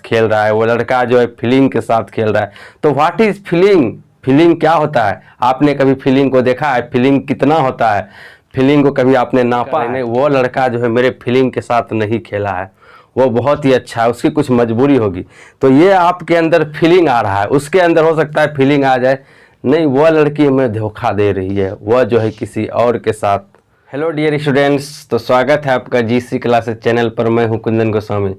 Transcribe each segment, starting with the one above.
खेल रहा है, वो लड़का जो है फीलिंग के साथ खेल रहा है। तो व्हाट इज फीलिंग? फीलिंग क्या होता है? आपने कभी फीलिंग को देखा है? फीलिंग कितना होता है? फीलिंग को कभी आपने नापा है? नहीं, वो लड़का जो है मेरे फीलिंग के साथ नहीं खेला है, वो बहुत ही अच्छा है, उसकी कुछ मजबूरी होगी। तो ये आपके अंदर फीलिंग आ रहा है, उसके अंदर हो सकता है फीलिंग आ जाए, नहीं वह लड़की हमें धोखा दे रही है, वह जो है किसी और के साथ। हेलो डियर स्टूडेंट्स, तो स्वागत है आपका जीसी क्लासेस चैनल पर। मैं हूं कुंदन गोस्वामी।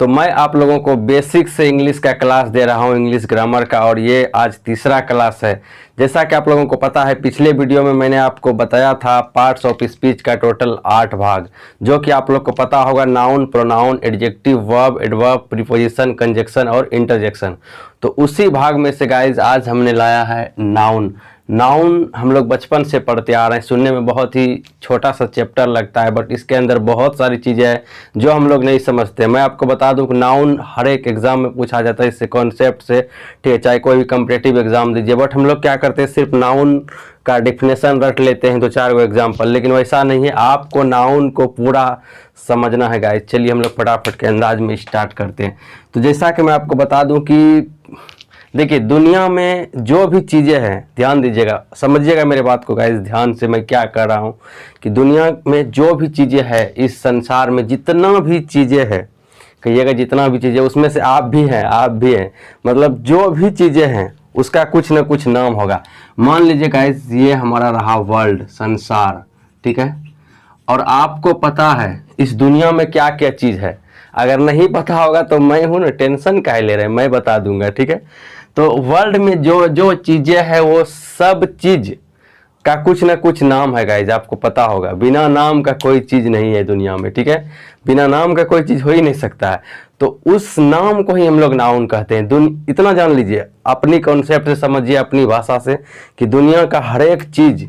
तो मैं आप लोगों को बेसिक से इंग्लिश का क्लास दे रहा हूं, इंग्लिश ग्रामर का, और ये आज तीसरा क्लास है। जैसा कि आप लोगों को पता है, पिछले वीडियो में मैंने आपको बताया था पार्ट्स ऑफ स्पीच का टोटल 8 भाग, जो कि आप लोग को पता होगा, noun, pronoun, adjective, verb, adverb, preposition, conjunction और इंटरजेक्शन। तो उसी भाग में से गाइज आज हमने लाया है नाउन। नाउन हम लोग बचपन से पढ़ते आ रहे हैं, सुनने में बहुत ही छोटा सा चैप्टर लगता है, बट इसके अंदर बहुत सारी चीज़ें हैं जो हम लोग नहीं समझते। मैं आपको बता दूं कि नाउन हर एक एग्जाम में पूछा जाता है, इससे कॉन्सेप्ट से, ठीक है, चाहे कोई भी कम्पिटेटिव एग्जाम दीजिए। बट हम लोग क्या करते हैं, सिर्फ नाउन का डिफिनेशन रट लेते हैं, 2-4 गो एग्जाम्पल, लेकिन वैसा नहीं है, आपको नाउन को पूरा समझना है गाइस। चलिए हम लोग फटाफट के अंदाज में स्टार्ट करते हैं। तो जैसा कि मैं आपको बता दूं कि देखिए, दुनिया में जो भी चीज़ें हैं, ध्यान दीजिएगा, समझिएगा मेरे बात को गाइस, ध्यान से मैं क्या कर रहा हूँ कि दुनिया में जो भी चीज़ें हैं, इस संसार में जितना भी चीज़ें हैं, कहिएगा जितना भी चीज़ें, उसमें से आप भी हैं, आप भी हैं, मतलब जो भी चीज़ें हैं उसका कुछ ना कुछ नाम होगा। मान लीजिए गाइस, ये हमारा रहा वर्ल्ड, संसार, ठीक है, और आपको पता है इस दुनिया में क्या क्या चीज़ है। अगर नहीं पता होगा तो मैं हूँ ना, टेंशन काहे ले रहे हैं, मैं बता दूंगा, ठीक है। तो वर्ल्ड में जो जो चीज़ें हैं, वो सब चीज़ का कुछ ना कुछ नाम है गाइज, आपको पता होगा। बिना नाम का कोई चीज़ नहीं है दुनिया में, ठीक है, बिना नाम का कोई चीज़ हो ही नहीं सकता है। तो उस नाम को ही हम लोग नाउन कहते हैं। इतना जान लीजिए, अपनी कॉन्सेप्ट से समझिए, अपनी भाषा से, कि दुनिया का हर एक चीज़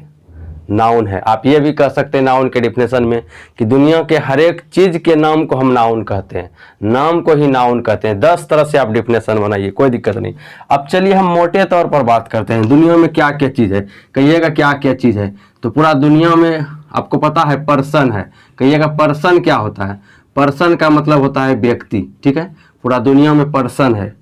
नाउन है। आप ये भी कह सकते हैं नाउन के डिफिनेशन में कि दुनिया के हर एक चीज़ के नाम को हम नाउन कहते हैं, नाम को ही नाउन कहते हैं। 10 तरह से आप डिफिनेशन बनाइए, कोई दिक्कत नहीं। अब चलिए हम मोटे तौर पर बात करते हैं, दुनिया में क्या क्या चीज़ है, कहिएगा क्या क्या चीज़ है। तो पूरा दुनिया में आपको पता है पर्सन है, कहिएगा पर्सन क्या होता है? पर्सन का मतलब होता है व्यक्ति, ठीक है। पूरा दुनिया में पर्सन है,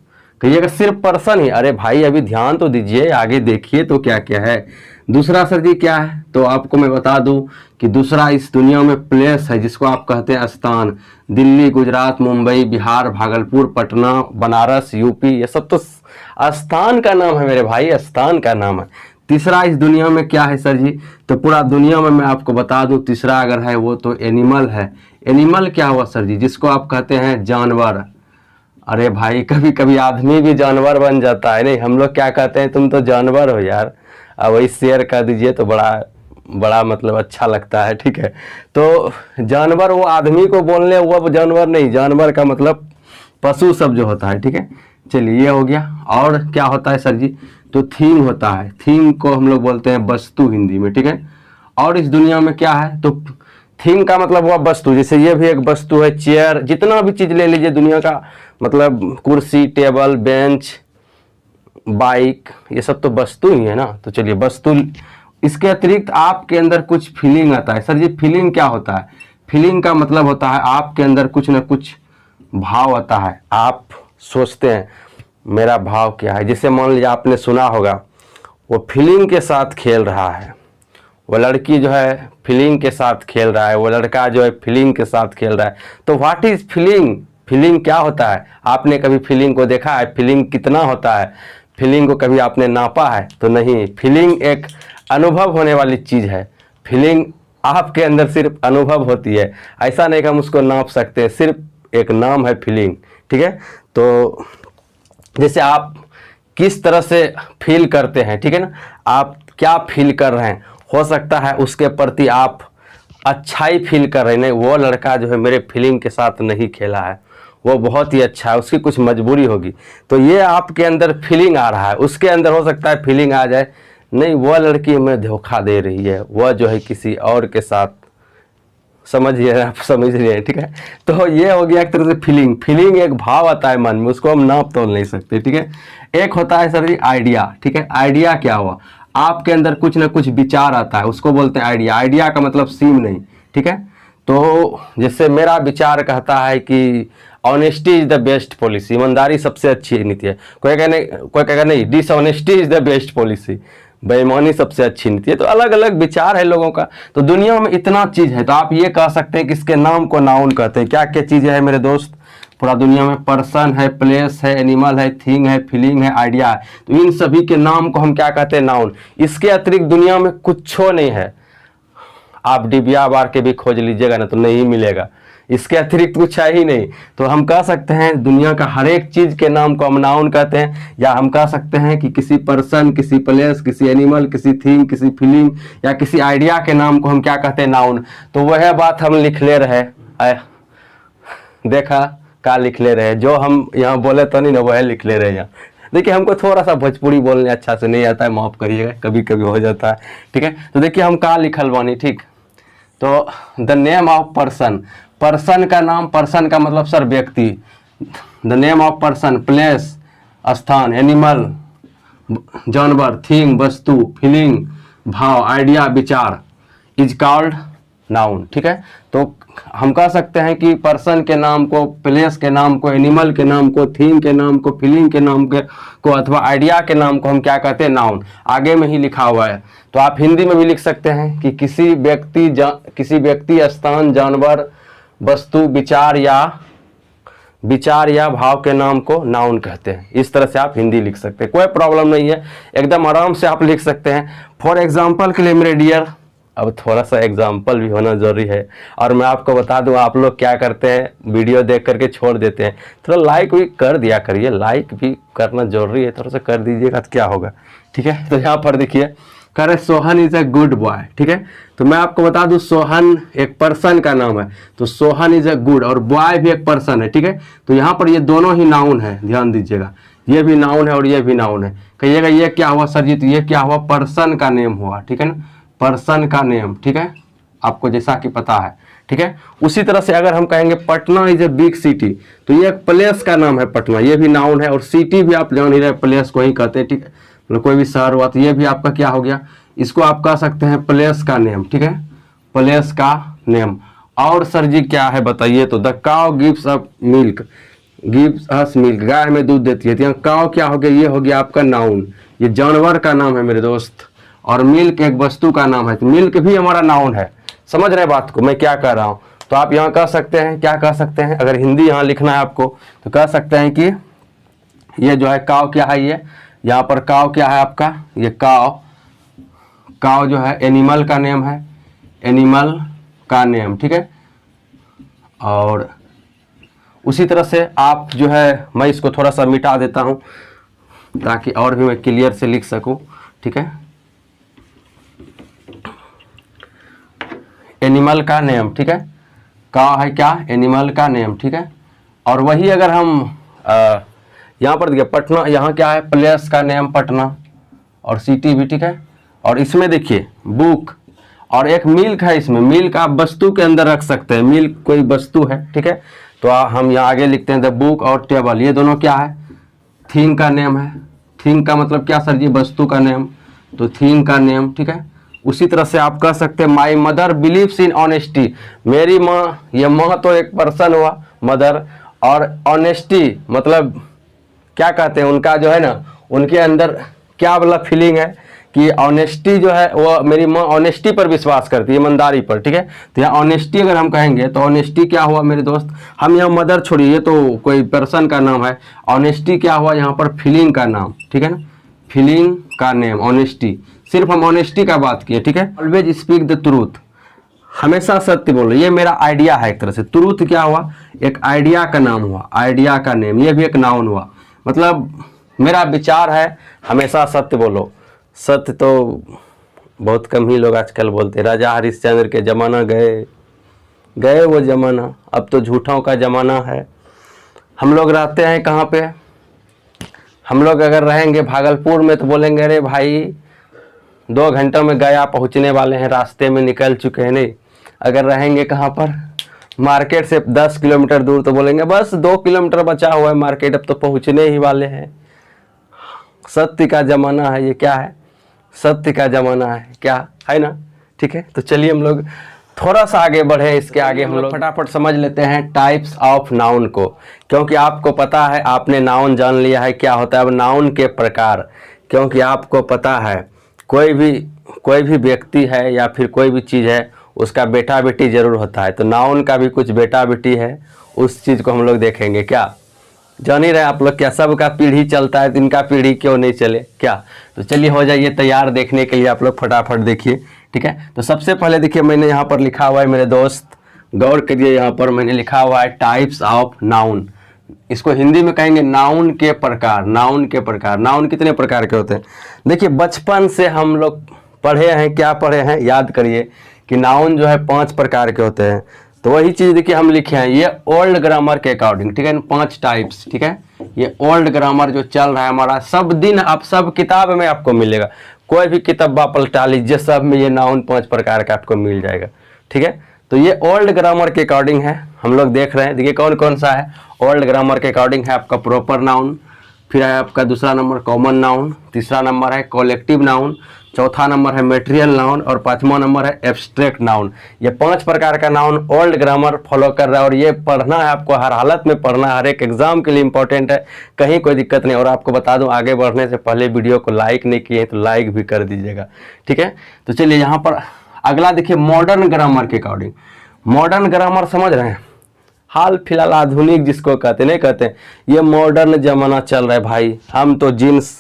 कहिएगा सिर्फ पर्सन ही। अरे भाई अभी ध्यान तो दीजिए, आगे देखिए तो क्या क्या है। दूसरा सर जी क्या है, तो आपको मैं बता दूं कि दूसरा इस दुनिया में प्लेस है, जिसको आप कहते हैं स्थान। दिल्ली, गुजरात, मुंबई, बिहार, भागलपुर, पटना, बनारस, यूपी, ये सब तो स्थान का नाम है मेरे भाई, स्थान का नाम है। तीसरा इस दुनिया में क्या है सर जी, तो पूरा दुनिया में मैं आपको बता दूं, तीसरा अगर है वो तो एनिमल है। एनिमल क्या हुआ सर जी, जिसको आप कहते हैं जानवर। अरे भाई कभी कभी आदमी भी जानवर बन जाता है, नहीं हम लोग क्या कहते हैं, तुम तो जानवर हो यार, अब वही शेयर कर दीजिए तो बड़ा मतलब अच्छा लगता है, ठीक है। तो जानवर वो आदमी को बोलने वो जानवर नहीं, जानवर का मतलब पशु सब जो होता है, ठीक है। चलिए ये हो गया। और क्या होता है सर जी, तो थीम होता है, थीम को हम लोग बोलते हैं वस्तु हिंदी में, ठीक है। और इस दुनिया में क्या है, तो थीम का मतलब हुआ वस्तु, जैसे ये भी एक वस्तु है, चेयर, जितना भी चीज़ ले लीजिए दुनिया का, मतलब कुर्सी, टेबल, बेंच, बाइक, ये सब तो वस्तु ही है ना। तो चलिए वस्तु, इसके अतिरिक्त आपके अंदर कुछ फीलिंग आता है। सर जी फीलिंग क्या होता है? फीलिंग का मतलब होता है आपके अंदर कुछ ना कुछ भाव आता है, आप सोचते हैं मेरा भाव क्या है। जैसे मान लीजिए आपने सुना होगा, वो फीलिंग के साथ खेल रहा है, वो लड़की जो है फीलिंग के साथ खेल रहा है, वो लड़का जो है फीलिंग के साथ खेल रहा है। तो व्हाट इज फीलिंग? फीलिंग क्या होता है? आपने कभी फीलिंग को देखा है? फीलिंग कितना होता है? फीलिंग को कभी आपने नापा है? तो नहीं। फीलिंग एक अनुभव होने वाली चीज़ है। फीलिंग आपके अंदर सिर्फ अनुभव होती है, ऐसा नहीं कि हम उसको नाप सकते हैं, सिर्फ एक नाम है फीलिंग, ठीक है। तो जैसे आप किस तरह से फील करते हैं, ठीक है ना, आप क्या फील कर रहे हैं, हो सकता है उसके प्रति आप अच्छाई फील कर रहे हैं। नहीं, वो लड़का जो है मेरे फीलिंग के साथ नहीं खेला है, वो बहुत ही अच्छा है, उसकी कुछ मजबूरी होगी। तो ये आपके अंदर फीलिंग आ रहा है, उसके अंदर हो सकता है फीलिंग आ जाए, नहीं वह लड़की हमें धोखा दे रही है, वह जो है किसी और के साथ, समझिए, आप समझ रहे हैं, ठीक है। तो ये हो गया एक तरह से फीलिंग। फीलिंग एक भाव आता है मन में, उसको हम नाप तोल नहीं सकते, ठीक है। एक होता है सर जी आइडिया, ठीक है। आइडिया क्या हुआ, आपके अंदर कुछ ना कुछ विचार आता है, उसको बोलते हैं आइडिया। आइडिया का मतलब सीम नहीं, ठीक है। तो जैसे मेरा विचार कहता है कि honesty is the best policy, ईमानदारी सबसे अच्छी नीति है। कोई कहेगा नहीं dishonesty is the best policy, बेईमानी सबसे अच्छी नीति है। तो अलग अलग विचार है लोगों का। तो दुनिया में इतना चीज़ है, तो आप ये कह सकते हैं कि इसके नाम को नाउन कहते हैं। क्या क्या चीज़ें हैं मेरे दोस्त पूरा दुनिया में? पर्सन है, प्लेस है, एनिमल है, थिंग है, फीलिंग है, आइडिया है। तो इन सभी के नाम को हम क्या कहते हैं? नाउन। इसके अतिरिक्त दुनिया में कुछ नहीं है। आप डिबिया बार के भी खोज लीजिएगा ना तो नहीं मिलेगा, इसके अतिरिक्त कुछ है ही नहीं। तो हम कह सकते हैं दुनिया का हर एक चीज़ के नाम को हम नाउन कहते हैं, या हम कह सकते हैं कि किसी पर्सन, किसी प्लेस, किसी एनिमल, किसी थिंग, किसी फीलिंग या किसी आइडिया के नाम को हम क्या कहते हैं? नाउन। तो वह बात हम लिख ले रहे, देखा क्या लिख ले रहे, जो हम यहाँ बोले तो नहीं ना वह लिख ले रहे हैं यहाँ। देखिए हमको थोड़ा सा भोजपुरी बोलने अच्छा से नहीं आता है, माफ़ करिएगा, कभी कभी हो जाता है, ठीक है। तो देखिए हम का लिखल बानी, ठीक। तो the name of person, person का नाम, पर्सन का मतलब सर व्यक्ति। The name of person, place स्थान, एनिमल जानवर, थिंग वस्तु, फीलिंग भाव, आइडिया विचार, इज कॉल्ड नाउन, ठीक है। तो हम कह सकते हैं कि पर्सन के नाम को, प्लेस के नाम को, एनिमल के नाम को, थीम के नाम को, फीलिंग के नाम को अथवा आइडिया के नाम को हम क्या कहते हैं? नाउन। आगे में ही लिखा हुआ है। तो आप हिंदी में भी लिख सकते हैं कि किसी व्यक्ति स्थान, जानवर, वस्तु, विचार या भाव के नाम को नाउन कहते हैं। इस तरह से आप हिंदी लिख सकते हैं, कोई प्रॉब्लम नहीं है, एकदम आराम से आप लिख सकते हैं। फॉर एग्जाम्पल के लिए मेरे डियर, अब थोड़ा सा एग्जाम्पल भी होना जरूरी है। और मैं आपको बता दूं, आप लोग क्या करते हैं, वीडियो देख करके छोड़ देते हैं। थोड़ा लाइक भी कर दिया करिए, लाइक भी करना जरूरी है, थोड़ा सा कर दीजिएगा तो क्या होगा, ठीक है। तो यहाँ पर देखिए कह रहे Sohan is a good boy, ठीक है। तो मैं आपको बता दूं सोहन एक पर्सन का नाम है, तो सोहन इज अ गुड, और बॉय भी एक पर्सन है, ठीक है। तो यहाँ पर ये दोनों ही नाउन है, ध्यान दीजिएगा, ये भी नाउन है और ये भी नाउन है। कहिएगा ये क्या हुआ सर जी? तो ये क्या हुआ? पर्सन का नेम हुआ, ठीक है ना, पर्सन का नेम, ठीक है, आपको जैसा कि पता है, ठीक है। उसी तरह से अगर हम कहेंगे Patna is a big city, तो ये एक प्लेस का नाम है पटना, ये भी नाउन है, और सिटी भी आप जान ही रहे, प्लेस को ही कहते हैं, ठीक है। मतलब कोई भी शहर हुआ तो ये भी आपका क्या हो गया? इसको आप कह सकते हैं प्लेस का नेम, ठीक है, प्लेस का नेम। और सर जी क्या है बताइए? तो the cow gives up milk, gives us milk, गाय हमें दूध देती है। तो यहाँ काउ क्या हो गया? ये हो गया आपका नाउन, ये जानवर का नाम है मेरे दोस्त, और मिल्क एक वस्तु का नाम है, तो मिल्क भी हमारा नाउन है। समझ रहे बात को मैं क्या कह रहा हूँ? तो आप यहाँ कह सकते हैं, क्या कह सकते हैं, अगर हिंदी यहाँ लिखना है आपको तो कह सकते हैं कि ये जो है काव क्या है, ये यहाँ पर काव क्या है आपका? ये काव जो है एनिमल का नेम है, एनिमल का नेम, ठीक है। और उसी तरह से आप जो है, मैं इसको थोड़ा सा मिटा देता हूँ ताकि और भी मैं क्लियर से लिख सकूँ, ठीक है। एनिमल का नेम, ठीक है, का है क्या? एनिमल का नेम, ठीक है। और वही अगर हम यहाँ पर देखिए पटना, यहाँ क्या है? प्लेस का नेम पटना, और सिटी भी, ठीक है। और इसमें देखिए बुक, और एक मिल्क है, इसमें मिल्क आप वस्तु के अंदर रख सकते हैं, मिल्क कोई वस्तु है, ठीक है। तो हम यहाँ आगे लिखते हैं द बुक और टेबल, ये दोनों क्या है? थिंग का नेम है। थिंग का मतलब क्या सर जी? वस्तु का नेम, तो थिंग का नेम, ठीक है। उसी तरह से आप कह सकते हैं my mother believes in honesty, मेरी माँ, ये माँ तो एक पर्सन हुआ मदर, और ऑनेस्टी मतलब क्या कहते हैं, उनका जो है ना, उनके अंदर क्या मतलब फीलिंग है कि ऑनेस्टी जो है वो, मेरी माँ ऑनेस्टी पर विश्वास करती है, ईमानदारी पर, ठीक है। तो यहाँ ऑनेस्टी अगर हम कहेंगे तो ऑनेस्टी क्या हुआ मेरे दोस्त? हम यहाँ मदर छोड़िए, ये तो कोई पर्सन का नाम है, ऑनेस्टी क्या हुआ यहाँ पर? फीलिंग का नाम, ठीक है ना, फीलिंग का नेम, ऑनेस्टी। सिर्फ हम ऑनेस्टी का बात किए, ठीक है। ऑलवेज स्पीक द ट्रूथ, हमेशा सत्य बोलो, ये मेरा आइडिया है एक तरह से। ट्रूथ क्या हुआ? एक आइडिया का नाम हुआ, आइडिया का नेम, ये भी एक नाउन हुआ। मतलब मेरा विचार है हमेशा सत्य बोलो। सत्य तो बहुत कम ही लोग आजकल बोलते हैं। राजा हरिश्चंद्र के ज़माना गए वो ज़माना, अब तो झूठों का ज़माना है। हम लोग रहते हैं कहाँ पे? हम लोग अगर रहेंगे भागलपुर में तो बोलेंगे अरे भाई 2 घंटों में गया पहुँचने वाले हैं, रास्ते में निकल चुके हैं। नहीं, अगर रहेंगे कहाँ पर? मार्केट से 10 किलोमीटर दूर तो बोलेंगे बस 2 किलोमीटर बचा हुआ है मार्केट, अब तो पहुँचने ही वाले हैं। सत्य का ज़माना है ये, क्या है? सत्य का ज़माना है, क्या है ना, ठीक है। तो चलिए हम लोग थोड़ा सा आगे बढ़े, इसके आगे हम लोग फटाफट समझ लेते हैं टाइप्स ऑफ नाउन को, क्योंकि आपको पता है, आपने नाउन जान लिया है क्या होता है। अब नाउन के प्रकार, क्योंकि आपको पता है कोई भी व्यक्ति है या फिर कोई भी चीज़ है, उसका बेटा बेटी जरूर होता है, तो नाउन का भी कुछ बेटा बेटी है, उस चीज़ को हम लोग देखेंगे। क्या जान ही रहे आप लोग? क्या सबका पीढ़ी चलता है, तो इनका पीढ़ी क्यों नहीं चले क्या? तो चलिए हो जाइए तैयार देखने के लिए, आप लोग फटाफट देखिए, ठीक है। तो सबसे पहले देखिए, मैंने यहाँ पर लिखा हुआ है मेरे दोस्त, गौर करिए, यहाँ पर मैंने लिखा हुआ है टाइप्स ऑफ नाउन। इसको हिंदी में कहेंगे नाउन के प्रकार। नाउन के प्रकार, नाउन कितने प्रकार के होते हैं? देखिए बचपन से हम लोग पढ़े हैं, क्या पढ़े हैं, याद करिए कि नाउन जो है 5 प्रकार के होते हैं। तो वही चीज़ देखिए हम लिखे हैं, ये ओल्ड ग्रामर के अकॉर्डिंग, ठीक है, 5 टाइप्स, ठीक है। ये ओल्ड ग्रामर जो चल रहा है हमारा, सब दिन आप सब किताब में आपको मिलेगा, कोई भी किताब आप पलटा लीजिए, सब में ये नाउन 5 प्रकार का आपको मिल जाएगा, ठीक है। तो ये ओल्ड ग्रामर के अकॉर्डिंग है, हम लोग देख रहे हैं। देखिए कौन कौन सा है ओल्ड ग्रामर के अकॉर्डिंग है। आपका प्रॉपर नाउन, फिर है आपका दूसरा नंबर कॉमन नाउन, तीसरा नंबर है कलेक्टिव नाउन, चौथा नंबर है मटेरियल नाउन और 5वां नंबर है एब्स्ट्रैक्ट नाउन। ये 5 प्रकार का नाउन ओल्ड ग्रामर फॉलो कर रहा है, और ये पढ़ना है आपको, हर हालत में पढ़ना है, हर एक एग्जाम के लिए इंपॉर्टेंट है, कहीं कोई दिक्कत नहीं। और आपको बता दूं, आगे बढ़ने से पहले वीडियो को लाइक नहीं किए तो लाइक भी कर दीजिएगा, ठीक है। तो चलिए यहाँ पर अगला देखिए, मॉडर्न ग्रामर के अकॉर्डिंग। मॉडर्न ग्रामर समझ रहे हैं, हाल फिलहाल आधुनिक जिसको कहते नहीं कहते, ये मॉडर्न जमाना चल रहा है भाई। हम तो जीन्स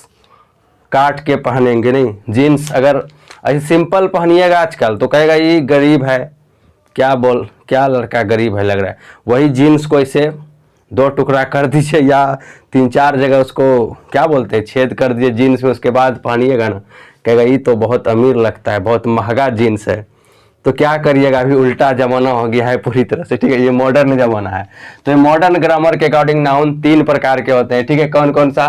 काट के पहनेंगे नहीं, जीन्स अगर ऐसे सिंपल पहनिएगा आजकल तो कहेगा ये गरीब है, क्या लड़का गरीब है लग रहा है। वही जीन्स को ऐसे 2 टुकड़ा कर दीजिए या 3-4 जगह उसको क्या बोलते हैं छेद कर दीजिए जीन्स में, उसके बाद पहनिएगा ना, कहेगा ये तो बहुत अमीर लगता है, बहुत महंगा जीन्स है। तो क्या करिएगा, अभी उल्टा जमाना हो गया है पूरी तरह से, ठीक है, ये मॉडर्न जमाना है। तो ये मॉडर्न ग्रामर के अकॉर्डिंग नाउन 3 प्रकार के होते हैं, ठीक है। कौन कौन सा?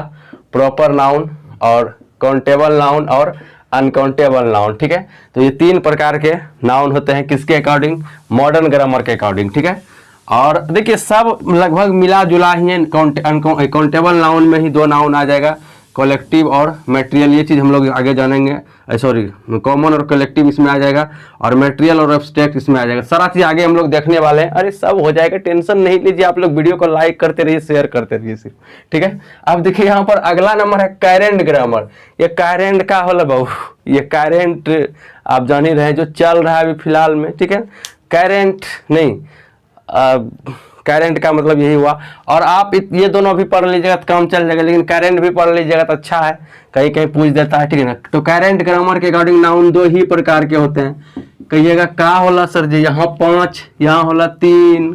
प्रॉपर नाउन और काउंटेबल नाउन और अनकाउंटेबल नाउन, ठीक है। तो ये 3 प्रकार के नाउन होते हैं, किसके अकॉर्डिंग? मॉडर्न ग्रामर के अकॉर्डिंग, ठीक है। और देखिए सब लगभग मिला जुला ही है, काउंटेबल नाउन में ही 2 नाउन आ जाएगा, कलेक्टिव और मटेरियल। ये चीज़ हम लोग आगे जानेंगे, सॉरी कॉमन और कलेक्टिव इसमें आ जाएगा, और मटेरियल और एब्स्ट्रैक्ट इसमें आ जाएगा। सारा चीज़ आगे हम लोग देखने वाले हैं, अरे सब हो जाएगा, टेंशन नहीं लीजिए। आप लोग वीडियो को लाइक करते रहिए, शेयर करते रहिए सिर्फ, ठीक है। अब देखिए यहाँ पर अगला नंबर है कारेंट ग्रामर। ये कारेंट का होला बहू, ये कारेंट आप जान ही रहे हैं जो चल रहा है अभी फिलहाल में, ठीक है। कारेंट नहीं, करेंट का मतलब यही हुआ। और आप ये दोनों भी पढ़ लीजिएगा तो काम चल जाएगा, लेकिन करेंट भी पढ़ लीजिएगा तो अच्छा है, कहीं कहीं पूछ देता है, ठीक है ना। तो करेंट ग्रामर के अकॉर्डिंग नाउन 2 ही प्रकार के होते हैं। कहिएगा का होला सर जी? यहाँ 5, यहाँ होला 3,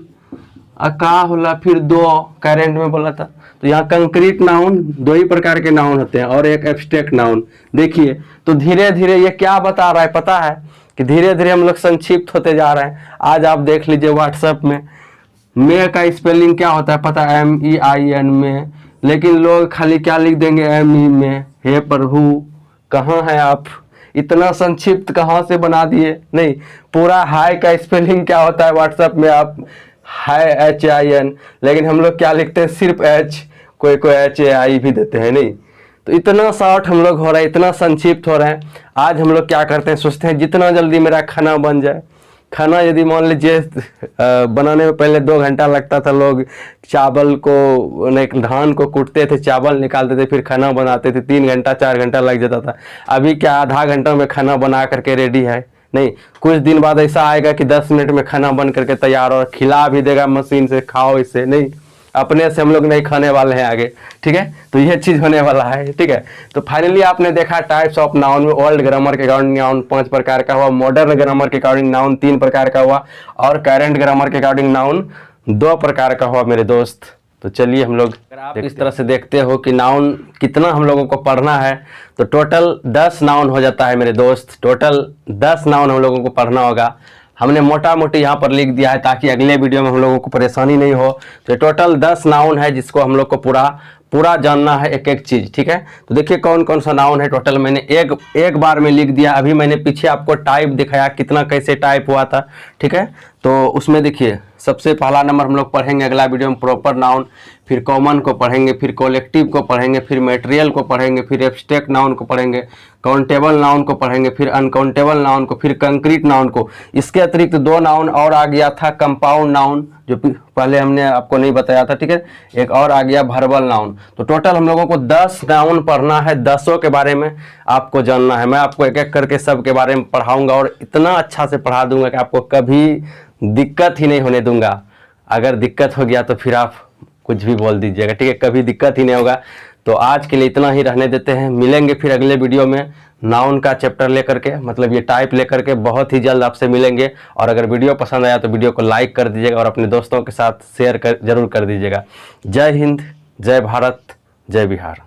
का होला फिर 2, करेंट में बोला था। तो यहाँ कंक्रीट नाउन 2 ही प्रकार के नाउन होते हैं और एक एब्स्ट्रैक्ट नाउन। देखिए तो धीरे धीरे ये क्या बता रहा है पता है, कि धीरे धीरे हम लोग संक्षिप्त होते जा रहे हैं। आज आप देख लीजिए व्हाट्सएप में मे का स्पेलिंग क्या होता है पता है? MEIN में, लेकिन लोग खाली क्या लिख देंगे ME में। हे प्रभु कहाँ है आप, इतना संक्षिप्त कहाँ से बना दिए? नहीं, पूरा हाय का स्पेलिंग क्या होता है व्हाट्सएप में? आप हाय HIN, लेकिन हम लोग क्या लिखते हैं? सिर्फ H, कोई HAI भी देते हैं। नहीं, तो इतना शॉर्ट हम लोग हो रहा है, इतना संक्षिप्त हो रहा है। आज हम लोग क्या करते हैं, सोचते हैं जितना जल्दी मेरा खाना बन जाए। खाना यदि मान लीजिए बनाने में पहले 2 घंटा लगता था, लोग चावल को धान को कूटते थे, चावल निकालते थे, फिर खाना बनाते थे, 3 घंटा 4 घंटा लग जाता था। अभी क्या आधा घंटा में खाना बना करके रेडी है? नहीं, कुछ दिन बाद ऐसा आएगा कि 10 मिनट में खाना बन करके तैयार और खिला भी देगा मशीन से, खाओ इसे। नहीं, अपने से हम लोग नहीं खाने वाले हैं आगे, ठीक है। तो यह चीज होने वाला है, ठीक है। तो फाइनली आपने देखा टाइप्स ऑफ नाउन में ओल्ड ग्रामर के अकॉर्डिंग नाउन 5 प्रकार का हुआ, मॉडर्न ग्रामर के अकॉर्डिंग नाउन 3 प्रकार का हुआ, और करेंट ग्रामर के अकॉर्डिंग नाउन 2 प्रकार का हुआ मेरे दोस्त। तो चलिए हम लोग आप इस तरह से देखते हो कि नाउन कितना हम लोगों को पढ़ना है, तो टोटल 10 नाउन हो जाता है मेरे दोस्त। टोटल 10 नाउन हम लोगों को पढ़ना होगा। हमने मोटा मोटी यहाँ पर लिख दिया है ताकि अगले वीडियो में हम लोगों को परेशानी नहीं हो। तो टोटल 10 नाउन है जिसको हम लोग को पूरा पूरा जानना है एक एक चीज़, ठीक है। तो देखिए कौन कौन सा नाउन है, टोटल मैंने एक बार में लिख दिया। अभी मैंने पीछे आपको टाइप दिखाया कितना कैसे टाइप हुआ था, ठीक है। तो उसमें देखिए सबसे पहला नंबर हम लोग पढ़ेंगे अगला वीडियो में प्रॉपर नाउन, फिर कॉमन को पढ़ेंगे, फिर कलेक्टिव को पढ़ेंगे, फिर मटेरियल को पढ़ेंगे, फिर एब्स्ट्रैक्ट नाउन को पढ़ेंगे, काउंटेबल नाउन को पढ़ेंगे, फिर अनकाउंटेबल नाउन को, फिर कंक्रीट नाउन को। इसके अतिरिक्त 2 नाउन और आ गया था, कंपाउंड नाउन जो पहले हमने आपको नहीं बताया था, ठीक है। एक और आ गया वर्बल नाउन। तो टोटल हम लोगों को 10 नाउन पढ़ना है, 10 के बारे में आपको जानना है। मैं आपको एक एक करके सब के बारे में पढ़ाऊंगा और इतना अच्छा से पढ़ा दूंगा कि आपको कभी दिक्कत ही नहीं होने दूंगा। अगर दिक्कत हो गया तो फिर आप कुछ भी बोल दीजिएगा, ठीक है, कभी दिक्कत ही नहीं होगा। तो आज के लिए इतना ही रहने देते हैं, मिलेंगे फिर अगले वीडियो में नाउन का चैप्टर लेकर के, मतलब ये टाइप लेकर के बहुत ही जल्द आपसे मिलेंगे। और अगर वीडियो पसंद आया तो वीडियो को लाइक कर दीजिएगा और अपने दोस्तों के साथ शेयर जरूर कर दीजिएगा। जय हिंद, जय भारत, जय बिहार।